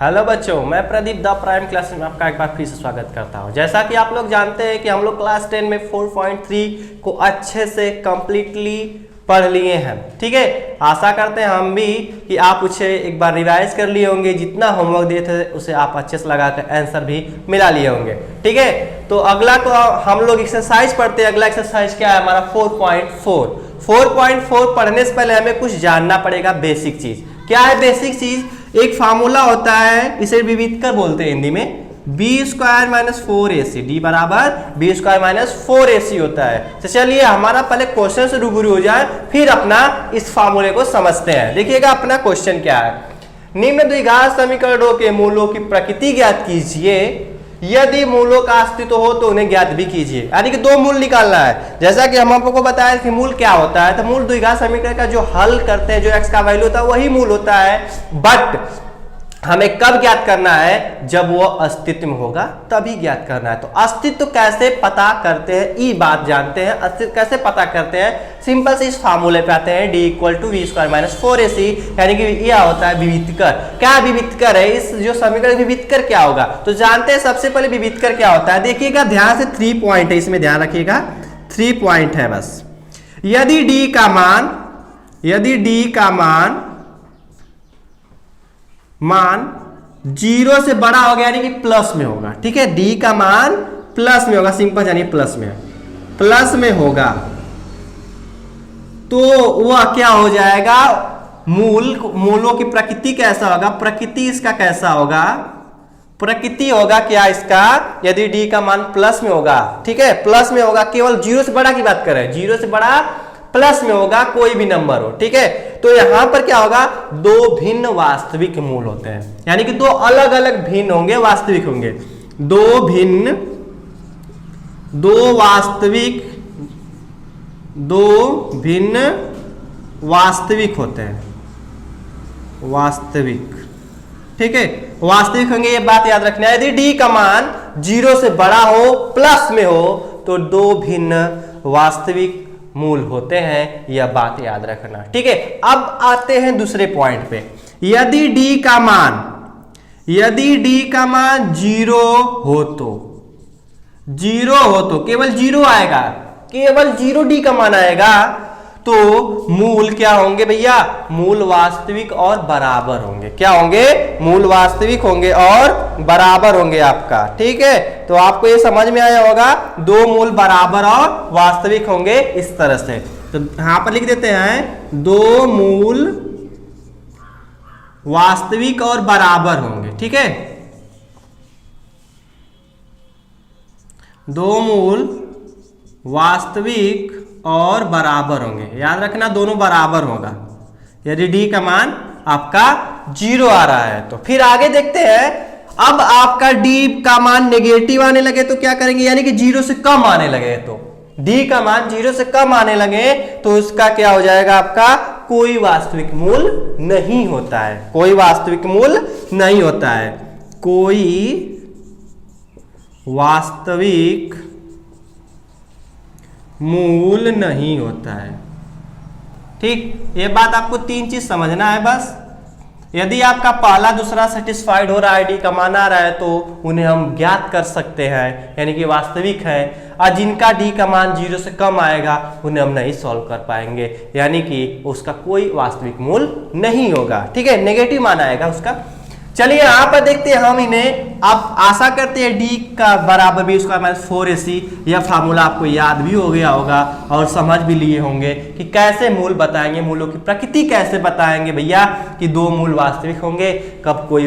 Hello बच्चों, मैं Pradeep the prime class में आपका एक बार फिर से स्वागत करता हूं। जैसा कि आप लोग जानते हैं कि हम लोग क्लास 10 में 4.3 को अच्छे से कंप्लीटली पढ़ लिए हैं। ठीक है, आशा करते हैं हम भी कि आप उसे एक बार रिवाइज कर लिए होंगे। जितना होमवर्क दिए थे उसे आप अच्छे से लगाकर आंसर भी मिला लिए होंगे। ठीक है, तो अगला को हम लोग एक्सरसाइज पढ़ते हैं। अगला एक्सरसाइज क्या है हमारा 4.4। 4.4 पढ़ने से पहले हमें कुछ जानना पड़ेगा। बेसिक चीज क्या है? बेसिक चीज एक फार्मूला होता है, इसे विविधकर बोलते हैं हिंदी में, B square minus 4ac, D बराबर बी स्क्वायर माइनस 4ac होता है। तो चलिए हमारा पहले क्वेश्चन से रूबरू हो जाए, फिर अपना इस फार्मूले को समझते हैं। देखिएगा अपना क्वेश्चन क्या है। निम्न द्विघात समीकरणों के मूलों की प्रकृति ज्ञात कीजिए, यदि मूलों का अस्तित्व हो तो उन्हें ज्ञात भी कीजिए। यानी कि दो मूल निकालना है। जैसा कि हम आपको बताया कि मूल क्या होता है, तो मूल द्विघात समीकरण का जो हल करते हैं, जो x का वैल्यू होता है वही मूल होता है। बट हमें कब ज्ञात करना है? जब वो अस्तित्व में होगा तभी ज्ञात करना है। तो अस्तित्व कैसे पता करते हैं, ये बात जानते हैं। अस्तित्व कैसे पता करते हैं? सिंपल से इस फार्मूले पे आते हैं, D equal to B square minus 4ac, यानी कि यह होता है विविधकर। क्या विविधकर है? इस जो समीकरण विविधकर क्या होगा तो जानते हैं। सबसे पहले विविधकर क्या होता है, देखिएगा ध्यान से। 3 पॉइंट है, इसमें ध्यान रखिएगा। 3 पॉइंट है बस। यदि डी का मान 0 से बड़ा हो गया, यानी कि प्लस में होगा। ठीक है, डी का मान प्लस में होगा। सिंपल यानी प्लस में होगा तो वह क्या हो जाएगा? मूलों की प्रकृति कैसा होगा? प्रकृति इसका कैसा होगा? प्रकृति होगा क्या इसका? यदि डी का मान प्लस में होगा, ठीक है, प्लस में होगा, केवल 0 से बड़ा की बात करें, 0 से बड़ा प्लस में होगा, कोई भी नंबर हो। ठीक है, तो यहां पर क्या होगा? दो भिन्न वास्तविक मूल होते हैं, यानी कि दो अलग अलग भिन्न होंगे, वास्तविक होंगे। दो भिन्न वास्तविक होते हैं। वास्तविक, ठीक है, वास्तविक होंगे, ये बात याद रखना है। यदि डी का मान 0 से बड़ा हो, प्लस में हो, तो दो भिन्न वास्तविक मूल होते हैं, यह बात याद रखना। ठीक है, अब आते हैं दूसरे पॉइंट पे। यदि डी का मान 0 हो तो केवल 0 आएगा, केवल 0 डी का मान आएगा, तो मूल क्या होंगे भैया? मूल वास्तविक और बराबर होंगे। क्या होंगे? मूल वास्तविक होंगे और बराबर होंगे आपका। ठीक है, तो आपको ये समझ में आया होगा, दो मूल बराबर और वास्तविक होंगे इस तरह से। तो यहां पर लिख देते हैं, दो मूल वास्तविक और बराबर होंगे। ठीक है, दो मूल वास्तविक और बराबर होंगे। याद रखना, दोनों बराबर होगा यदि डी का मान आपका 0 आ रहा है तो। फिर आगे देखते हैं, अब आपका डी का मान नेगेटिव आने लगे तो क्या करेंगे? यानी कि 0 से कम आने लगे, तो डी का मान 0 से कम आने लगे तो उसका क्या हो जाएगा? आपका कोई वास्तविक मूल नहीं होता है। कोई वास्तविक मूल नहीं होता है। कोई वास्तविक मूल नहीं होता है। ठीक, ये बात आपको 3 चीज समझना है बस। यदि आपका पहला दूसरा सेटिस्फाइड हो रहा है, डी का मान आ रहा है, तो उन्हें हम ज्ञात कर सकते हैं, यानी कि वास्तविक है। और जिनका डी का मान 0 से कम आएगा उन्हें हम नहीं सॉल्व कर पाएंगे, यानी कि उसका कोई वास्तविक मूल नहीं होगा। ठीक है, नेगेटिव मान आएगा उसका। चलिए यहां पर देखते हैं हम इन्हें। आप आशा करते हैं डी का बराबर बी स्क्वायर माइनस 4ac, यह फार्मूला आपको याद भी हो गया होगा और समझ भी लिए होंगे कि कैसे मूल बताएंगे, मूलों की प्रकृति कैसे बताएंगे भैया, कि दो मूल वास्तविक होंगे, कब कोई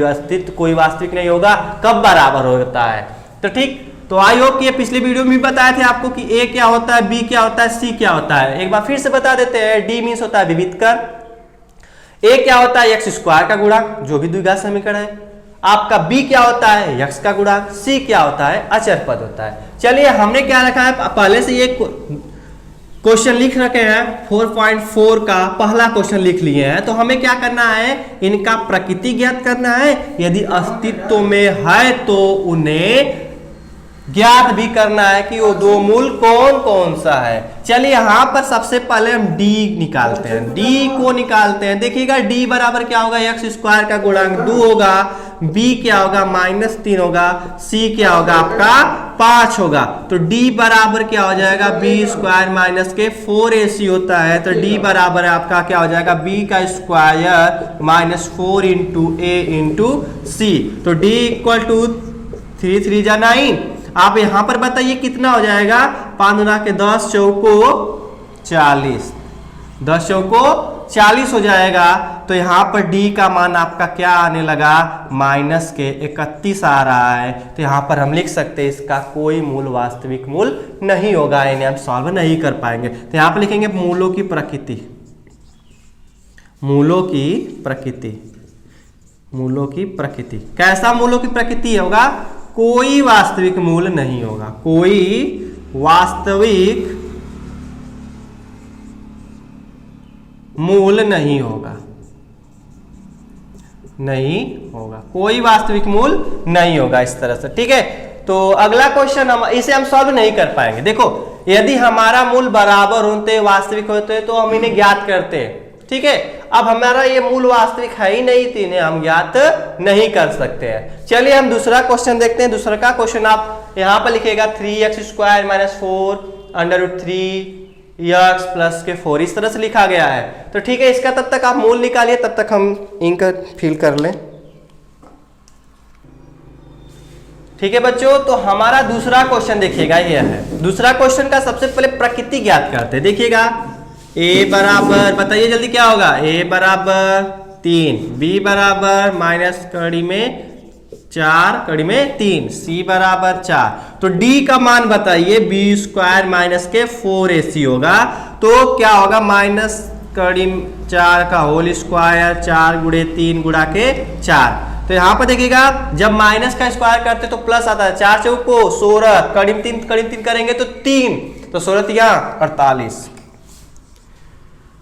वास्तविक नहीं होगा, कब बराबर होता है। तो ठीक, तो आई होप कि ये पिछले वीडियो में भी बताए थे आपको कि ए क्या होता है, बी क्या होता है, सी क्या होता है। एक बार फिर से बता देते हैं। डी मीन्स होता है विविधकर, ए क्या होता है? एक्स स्क्वायर का गुणांक, जो भी द्विघात समीकरण है। आपका बी क्या होता है? एक्स का गुणांक। सी क्या होता है? अचर पद होता है। चलिए हमने क्या रखा है, पहले से ये क्वेश्चन लिख रखे हैं। 4.4 का पहला क्वेश्चन लिख लिए हैं, तो हमें क्या करना है? इनका प्रकृति ज्ञात करना है। यदि अस्तित्व में है तो उन्हें ज्ञात भी करना है कि वो दो मूल कौन कौन सा है। चलिए यहां पर सबसे पहले हम डी निकालते हैं, डी को निकालते हैं। देखिएगा डी बराबर क्या होगा, एक्स स्क्वायर का गुणांक 2 होगा, बी क्या होगा -3 होगा, सी क्या होगा आपका 5 होगा। तो d बराबर क्या हो जाएगा b² माइनस के 4ac होता है। तो d बराबर आपका क्या हो जाएगा b का square minus 4 into a into C. तो d इक्वल टू 3 3 जा 9। आप यहां पर बताइए कितना हो जाएगा, 5 गुना के 10 चौको 40, 10 चौको 40 हो जाएगा। तो यहां पर d का मान आपका क्या आने लगा माइनस के 31 आ रहा है। तो यहां पर हम लिख सकते हैं इसका कोई मूल वास्तविक मूल नहीं होगा, इन्हें हम सॉल्व नहीं कर पाएंगे। तो यहां पर लिखेंगे मूलों की प्रकृति, मूलों की प्रकृति, मूलों की प्रकृति। कैसा मूलों की प्रकृति होगा, कोई वास्तविक मूल नहीं होगा, कोई वास्तविक मूल नहीं होगा, नहीं होगा, कोई वास्तविक मूल नहीं होगा इस तरह से। ठीक है, तो अगला क्वेश्चन हम इसे हम सॉल्व नहीं कर पाएंगे। देखो यदि हमारा मूल बराबर होते वास्तविक होते तो हम इन्हें ज्ञात करते हैं। ठीक है, अब हमारा ये मूल वास्तविक है ही नहीं तो इन्हें हम ज्ञात नहीं कर सकते हैं। चलिए हम दूसरा क्वेश्चन देखते हैं। दूसरा का क्वेश्चन आप यहां पर लिखेगा 3x² माइनस 4 √3 x प्लस के 4, इस तरह से लिखा गया है। तो ठीक है, इसका तब तक आप मूल निकालिए, तब तक हम इंक फिल कर लें। ठीक है बच्चों, तो हमारा दूसरा क्वेश्चन देखिएगा यह है। दूसरा क्वेश्चन का सबसे पहले प्रकृति ज्ञात करते हैं। देखिएगा a बराबर, बताइए जल्दी क्या होगा, a बराबर 3, b बराबर माइनस कड़ी में 4 कड़ी में 3, c बराबर 4। तो d का मान बताइए b² माइनस के 4ac होगा। तो क्या होगा माइनस कड़ी 4 का होल स्क्वायर 4 गुणे 3 गुणा के 4। तो यहां पर देखिएगा जब माइनस का स्क्वायर करते तो प्लस आता है, 4 चौको 16 कड़ी में 3 करेंगे तो 3, तो 16 48,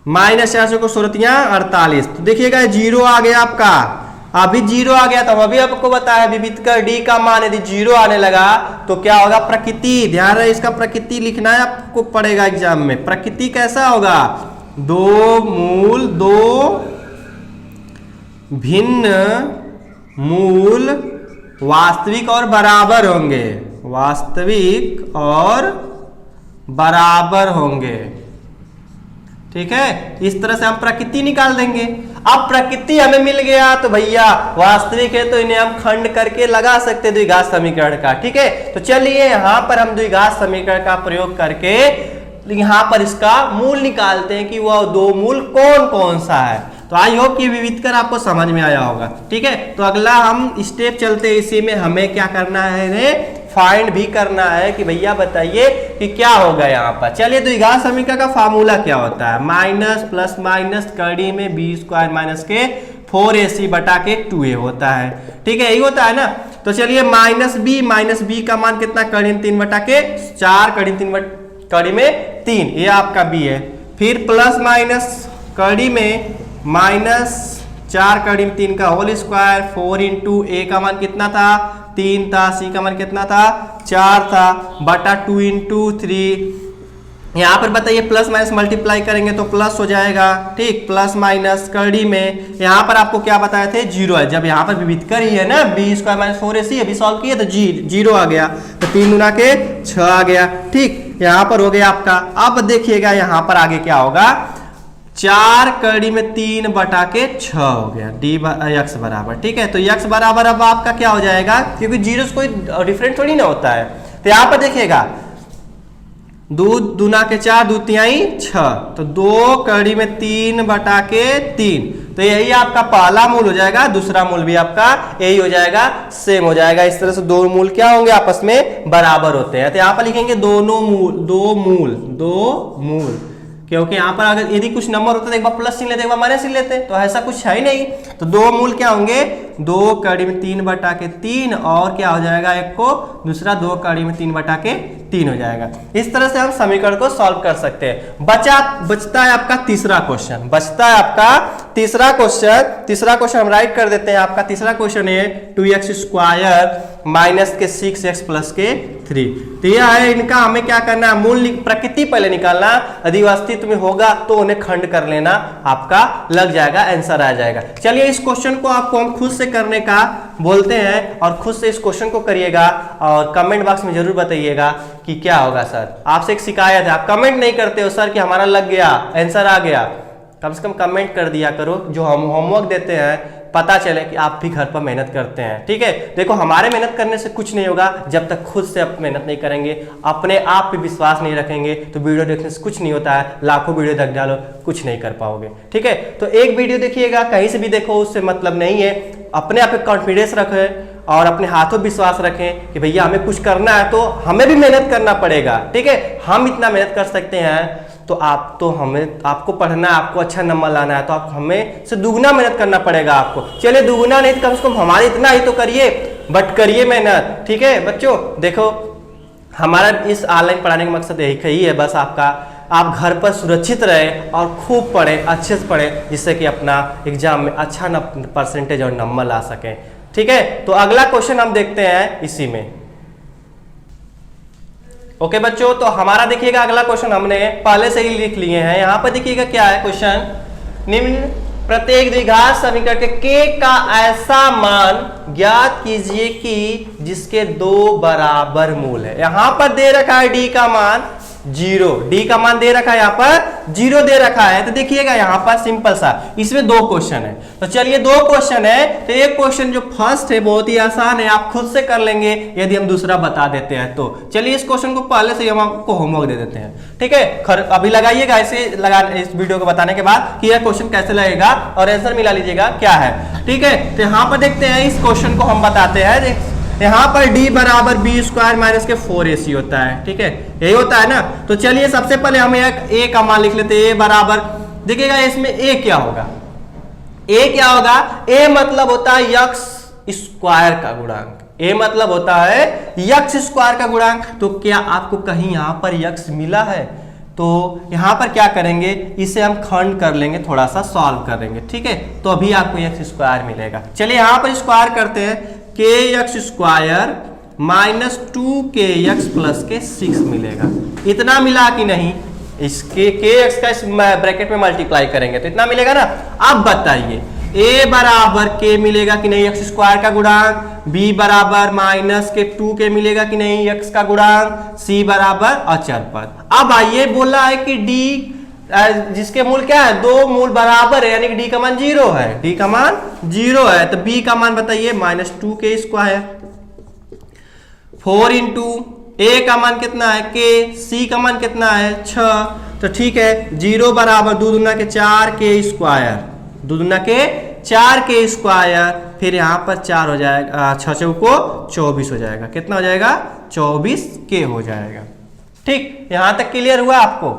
माइनस 4 चौको 16 48। तो देखिएगा 0 आ गया आपका, अभी 0 आ गया। तो अभी आपको बताया विविध कर d का मान यदि 0 आने लगा तो क्या होगा प्रकृति, ध्यान रहे इसका प्रकृति लिखना है आपको पड़ेगा एग्जाम में। प्रकृति कैसा होगा, दो मूल, दो भिन्न मूल वास्तविक और बराबर होंगे, वास्तविक और बराबर होंगे। ठीक है, इस तरह से हम प्रकृति निकाल देंगे। अब प्रकृति हमें मिल गया तो भैया वास्तविक है तो इन्हें हम खंड करके लगा सकते हैं द्विघात समीकरण का। ठीक है, तो चलिए यहां पर हम द्विघात समीकरण का प्रयोग करके यहां पर इसका मूल निकालते हैं कि वह दो मूल कौन कौन सा है। तो आई होप कि विविधकर आपको समझ में आया होगा। ठीक है, तो अगला हम स्टेप चलते हैं, इसी में हमें क्या करना है, इन्हें फाइंड भी करना है कि भैया बताइए कि क्या होगा यहाँ पर। चलिए द्विघात समीकरण का फार्मूला क्या होता है, माइनस प्लस माइनस कड़ी में b² माइनस के 4ac बटा के 2a होता है। ठीक है, यही होता है ना। तो चलिए माइनस b का मान कितना, कड़ी में 3 बटा के 4, कड़ी में 3, ये आपका b है। फिर प्लस माइनस कड़ी में माइनस 4 कड़ी में 3 का होल स्क्वायर 4 इंटू a का मान कितना था 3 था, c का मान कितना था 4 था, बटा 2 इंटू 3। यहाँ पर बताइए प्लस माइनस मल्टीप्लाई करेंगे तो प्लस हो जाएगा। ठीक, प्लस माइनस कड़ी में यहाँ पर आपको क्या बताए थे 0 है। जब यहाँ पर विविधकर ही है ना b² माइनस 4ac, अभी सॉल्व किए तो 0 आ गया, तो 3 गुना के 6 आ गया। ठीक, यहाँ पर हो गया आपका। अब देखिएगा यहाँ पर आगे क्या होगा, 4 कड़ी में 3 बटा के 6 हो गया x बराबर। ठीक है, तो x बराबर अब आपका क्या हो जाएगा, क्योंकि 0 से कोई डिफरेंट थोड़ी ना होता है। तो यहाँ पर देखिएगा 2 दूना के 4, 2 तिहाई 6, तो 2 कड़ी में 3 बटा के 3, तो यही आपका पहला मूल हो जाएगा, दूसरा मूल भी आपका यही हो जाएगा, सेम हो जाएगा। इस तरह से दो मूल क्या होंगे, आपस में बराबर होते हैं। तो यहाँ पर लिखेंगे दोनों मूल, दो मूल, क्योंकि यहाँ पर अगर यदि कुछ नंबर होता तो एक बार प्लस सिन लेते एक बार माइनस सिन लेते, तो ऐसा कुछ है ही नहीं। तो दो मूल क्या होंगे, 2 कड़ी में 3 बटा के 3, और क्या हो जाएगा एक को दूसरा 2 कड़ी में 3 बटा के 3 हो जाएगा। इस तरह से हम समीकरण को सॉल्व कर सकते हैं। बचता है आपका तीसरा क्वेश्चन, तीसरा क्वेश्चन हम राइट कर देते हैं। आपका तीसरा क्वेश्चन है 2x² माइनस के 6x प्लस के 3। तो यह है इनका, हमें क्या करना है, मूल प्रकृति पहले निकालना, यदि अस्तित्व में होगा तो उन्हें खंड कर लेना, आपका लग जाएगा, आंसर आ जाएगा। चलिए इस क्वेश्चन को आपको हम खुद से करने का बोलते हैं और खुद से इस क्वेश्चन को करिएगा और कमेंट बॉक्स में जरूर बताइएगा कि क्या होगा। सर आपसे एक शिकायत है, आप कमेंट नहीं करते हो सर कि हमारा लग गया, आंसर आ गया। कम से कम कमेंट कर दिया करो, जो हम होमवर्क देते हैं पता चले कि आप भी घर पर मेहनत करते हैं। ठीक है, देखो हमारे मेहनत करने से कुछ नहीं होगा जब तक खुद से आप मेहनत नहीं करेंगे, अपने आप पे विश्वास नहीं रखेंगे तो वीडियो देखने से कुछ नहीं होता है। लाखों वीडियो देख डालो, कुछ नहीं कर पाओगे। ठीक है, तो एक वीडियो देखिएगा, कहीं से भी देखो उससे मतलब नहीं है। अपने आप पे कॉन्फिडेंस रखें और अपने हाथों विश्वास रखें कि भैया हमें कुछ करना है तो हमें भी मेहनत करना पड़ेगा। ठीक है, हम इतना मेहनत कर सकते हैं तो आपको पढ़ना है, आपको अच्छा नंबर लाना है तो आप हमें से दुगना मेहनत करना पड़ेगा आपको। चलिए दुगना नहीं तो कम से कम हमारे इतना ही तो करिए, बट करिए मेहनत। ठीक है बच्चों, देखो हमारा इस ऑनलाइन पढ़ाने का मकसद यही है बस आपका, आप घर पर सुरक्षित रहे और खूब पढ़े, अच्छे से पढ़े, जिससे कि अपना एग्जाम में अच्छा परसेंटेज और नंबर ला सकें। ठीक है, तो अगला क्वेश्चन हम देखते हैं इसी में। ओके बच्चों, तो हमारा देखिएगा अगला क्वेश्चन हमने पहले से ही लिख लिए हैं। यहां पर देखिएगा क्या है क्वेश्चन, निम्न प्रत्येक द्विघात समीकरण के k का ऐसा मान ज्ञात कीजिए कि जिसके 2 बराबर मूल है। यहां पर दे रखा है d का मान 0, d का मान दे रखा है, यहाँ पर 0 दे रखा है। तो देखिएगा यहाँ पर सिंपल सा, इसमें 2 क्वेश्चन है। तो चलिए 2 क्वेश्चन है, तो एक क्वेश्चन जो फर्स्ट है बहुत ही आसान है, आप खुद से कर लेंगे यदि हम दूसरा बता देते हैं तो। चलिए इस क्वेश्चन को पहले से हम आपको होमवर्क दे देते हैं। ठीक है, अभी लगाइएगा ऐसे इस वीडियो को बताने के बाद कि यह क्वेश्चन कैसे लगेगा और आंसर मिला लीजिएगा क्या है। ठीक है, तो यहाँ पर देखते हैं इस क्वेश्चन को हम बताते हैं। यहाँ पर d बराबर बी स्क्वायर माइनस के 4ac होता है। ठीक है, यही होता है ना। तो चलिए सबसे पहले हम एक a का मान लिख लेते हैं, a बराबर, देखिएगा इसमें a क्या होगा, a क्या होगा, a मतलब होता है यक्स स्क्वायर का गुणांक, a मतलब होता है यक्स स्क्वायर का गुणांक। तो क्या आपको कहीं यहाँ पर यक्स मिला है? तो यहाँ पर क्या करेंगे, इसे हम खंड कर लेंगे, थोड़ा सा सॉल्व कर लेंगे। ठीक है, तो अभी आपको यक्स स्क्वायर मिलेगा। चलिए यहाँ पर स्क्वायर करते हैं, के x square minus 2kx plus के 6 मिलेगा। इतना मिला कि नहीं, इसके के एक्स का इस ब्रैकेट में मल्टीप्लाई करेंगे तो इतना मिलेगा ना। अब बताइए a बराबर k मिलेगा कि नहीं, एक्स स्क्वायर का गुणांक, b बराबर माइनस के 2k मिलेगा कि नहीं, x का गुणांक, c बराबर अचर पद। अब आइए बोला है कि d जिसके मूल क्या है, 2 मूल बराबर है, यानी कि d का मान 0 है, d का मान 0 है। तो b का मान बताइए minus 2k square, 4 into a का मान कितना है k, c का मान कितना है 6। तो ठीक है, 0 बराबर 2 दूना के 4k स्क्वायर, 2 दूना के 4k स्क्वायर, फिर यहाँ पर 4 हो जाएगा, 6 चौको 24 हो जाएगा। कितना हो जाएगा, 24k हो जाएगा। ठीक, यहां तक क्लियर हुआ आपको।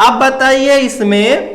अब बताइए इसमें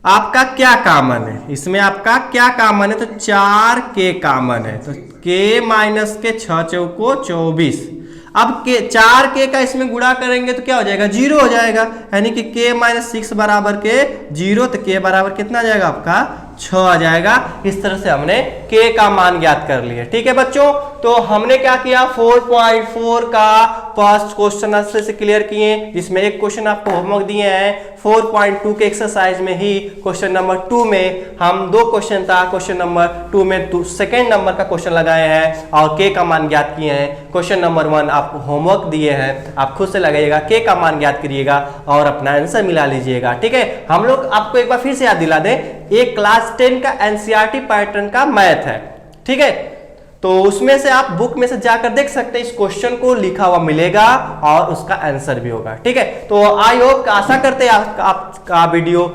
आपका क्या कॉमन है, इसमें आपका क्या कॉमन है, तो 4k कॉमन है। तो k माइनस के 6 चौको 24। अब के 4k का इसमें गुणा करेंगे तो क्या हो जाएगा, 0 हो जाएगा, यानी कि k माइनस 6 बराबर के 0। तो k बराबर कितना आ जाएगा आपका, 6 आ जाएगा। इस तरह से हमने k का मान ज्ञात कर लिया। ठीक है बच्चों, तो हमने क्या किया, 4.4 का फर्स्ट क्वेश्चन अच्छे से क्लियर किए, जिसमें एक क्वेश्चन आपको होमवर्क दिए हैं। 4.2 के एक्सरसाइज में ही क्वेश्चन नंबर 2 में हम 2 क्वेश्चन था, क्वेश्चन नंबर 2 में सेकेंड नंबर का क्वेश्चन लगाए हैं और k का मान ज्ञात किए हैं। क्वेश्चन नंबर 1 आपको होमवर्क दिए हैं, आप खुद से लगाइएगा, k का मान ज्ञात करिएगा और अपना आंसर मिला लीजिएगा। ठीक है, हम लोग आपको एक बार फिर से याद दिला दें, एक क्लास 10 का एनसीईआरटी पैटर्न का मैथ है। ठीक है, तो उसमें से आप बुक में से जाकर देख सकते हैं, इस क्वेश्चन को लिखा हुआ मिलेगा और उसका आंसर भी होगा। ठीक है, तो आई होप, आशा करते हैं आपका वीडियो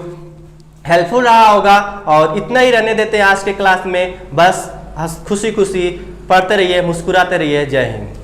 हेल्पफुल रहा होगा। और इतना ही रहने देते हैं आज के क्लास में, बस खुशी खुशी पढ़ते रहिए, मुस्कुराते रहिए। जय हिंद।